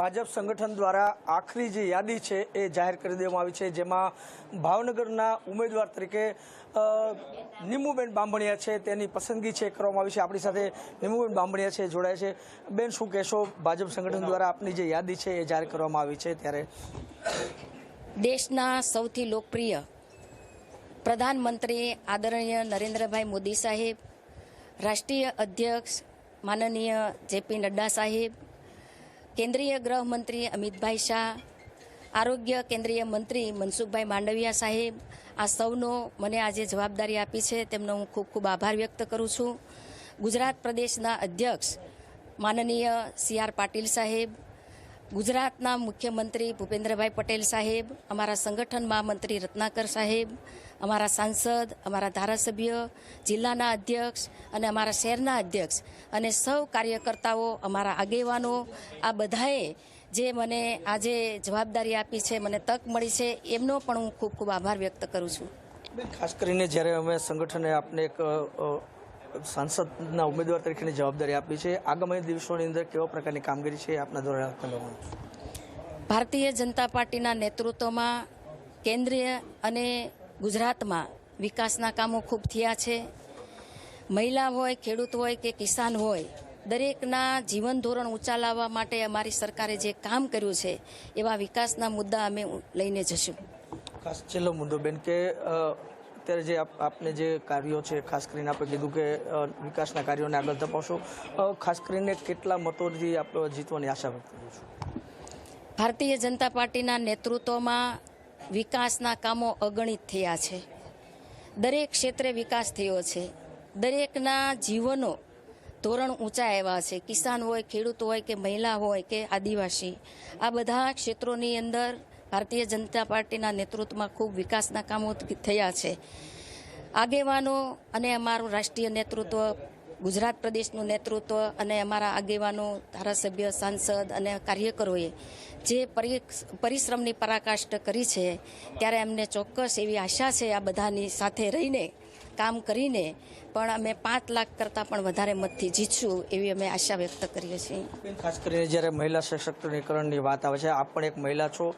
ભાજપ સંગઠન દ્વારા આખરી જે યાદી છે એ જાહેર કરી દેવામાં આવી છે, જેમાં ભાવનગરના ઉમેદવાર તરીકે નીમુબેન બાંભણિયા છે તેની પસંદગી છે કરવામાં આવી છે। આપણી સાથે નીમુબેન બાંભણિયા છે જોડાય છે। બેન, શું કહેશો? ભાજપ સંગઠન દ્વારા આપની જે યાદી છે એ જાહેર કરવામાં આવી છે ત્યારે દેશના સૌથી લોકપ્રિય પ્રધાનમંત્રી આદરણીય નરેન્દ્રભાઈ મોદી સાહેબ, રાષ્ટ્રીય અધ્યક્ષ માનનીય જેપી નડ્ડા સાહેબ, કેન્દ્રીય ગૃહમંત્રી અમિતભાઈ શાહ, આરોગ્ય કેન્દ્રીય મંત્રી મનસુખભાઈ માંડવિયા સાહેબ, આ સૌનો મને આજે જવાબદારી આપી છે તેમનો હું ખૂબ ખૂબ આભાર વ્યક્ત કરું છું। ગુજરાત પ્રદેશના અધ્યક્ષ માનનીય સી.આર. પાટીલ સાહેબ, ગુજરાતના મુખ્યમંત્રી ભૂપેન્દ્રભાઈ પટેલ સાહેબ, અમારા સંગઠન મહામંત્રી રત્નાકર સાહેબ, અમારા સાંસદ, અમારા ધારાસભ્ય, જિલ્લાના અધ્યક્ષ અને અમારા શહેરના અધ્યક્ષ અને સૌ કાર્યકર્તાઓ, અમારા આગેવાનો, આ બધાએ જે મને આજે જવાબદારી આપી છે, મને તક મળી છે, એમનો પણ હું ખૂબ ખૂબ આભાર વ્યક્ત કરું છું। ખાસ કરીને જ્યારે અમે સંગઠને આપને એક સાંસદના ઉમેદવાર તરીકેની જવાબદારી આપી છે, આગામી દિવસોની અંદર કેવા પ્રકારની કામગીરી છે આપના દ્વારા કરવામાં? ભારતીય જનતા પાર્ટીના નેતૃત્વમાં કેન્દ્રીય અને ગુજરાતમાં વિકાસના કામો ખૂબ થયા છે। મહિલા હોય, ખેડૂત હોય કે કિસાન હોય, દરેકના જીવન ધોરણ ઊંચા લાવવા માટે અમારી સરકારે જે કામ કર્યું છે એવા વિકાસના મુદ્દા અમે લઈને જશું। ખાસ છેલ્લો મુદ્દો બેન કે અત્યારે જે આપને જે કાર્યો છે, ખાસ કરીને આપણે કીધું કે વિકાસના કાર્યોને આગળ ધપાવશો, ખાસ કરીને કેટલા મતોથી આપણે જીતવાની આશા વ્યક્ત કરું છું? ભારતીય જનતા પાર્ટીના નેતૃત્વમાં વિકાસના કામો અગણિત થયા છે। દરેક ક્ષેત્રે વિકાસ થયો છે, દરેકના જીવનો ધોરણ ઊંચા આવ્યા છે। કિસાન હોય, ખેડૂત હોય કે મહિલા હોય કે આદિવાસી, આ બધા ક્ષેત્રોની અંદર ભારતીય જનતા પાર્ટીના નેતૃત્વમાં ખૂબ વિકાસના કામો થયા છે। આગેવાનો અને અમારું રાષ્ટ્રીય નેતૃત્વ, ગુજરાત પ્રદેશનું નેતૃત્વ અને અમારા આગેવાનો, ધારાસભ્ય, સાંસદ અને કાર્યકરોએ જે પરિશ્રમની પરાકાષ્ઠ કરી છે, ત્યારે અમને ચોક્કસ એવી આશા છે આ બધાની સાથે રહીને કામ કરીને પણ અમે 5 લાખ કરતાં પણ વધારે મતથી જીતશું એવી અમે આશા વ્યક્ત કરીએ છીએ। ખાસ કરીને જ્યારે મહિલા સશક્તિકરણની વાત આવે છે, આપ પણ એક મહિલા છો,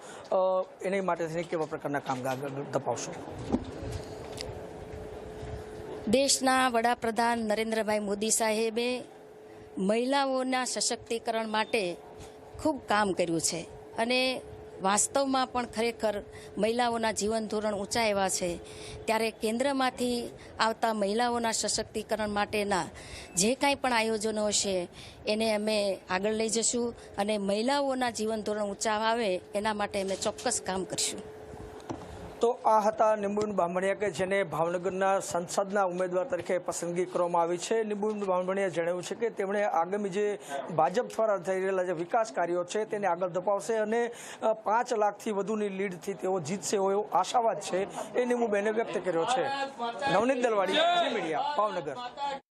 એની માટે કેવા પ્રકારના કામ આગળ ધપાવશો? દેશના વડાપ્રધાન નરેન્દ્રભાઈ મોદી સાહેબે મહિલાઓના સશક્તિકરણ માટે ખૂબ કામ કર્યું છે અને વાસ્તવમાં પણ ખરેખર મહિલાઓના જીવન ધોરણ ઊંચા એવા છે, ત્યારે કેન્દ્રમાંથી આવતા મહિલાઓના સશક્તિકરણ માટેના જે કાંઈ પણ આયોજનો હશે એને અમે આગળ લઈ જશું અને મહિલાઓના જીવન ધોરણ ઊંચા આવે એના માટે અમે ચોક્કસ કામ કરીશું। તો આ હતા નીમુબેન બાંભણિયા કે જેને ભાવનગરના સંસદના ઉમેદવાર તરીકે પસંદગી કરવામાં આવી છે। નીમુબેન બાંભણિયાએ જણાવ્યું છે કે તેમણે આગામી જે ભાજપ દ્વારા થઈ રહેલા જે વિકાસ કાર્યો છે તેને આગળ ધપાવશે અને 5 લાખથી વધુની લીડથી તેઓ જીતશે એવો આશાવાદ છે એ નીમુબેને વ્યક્ત કર્યો છે। નવનીત દલવાડી, ઝી મીડિયા, ભાવનગર।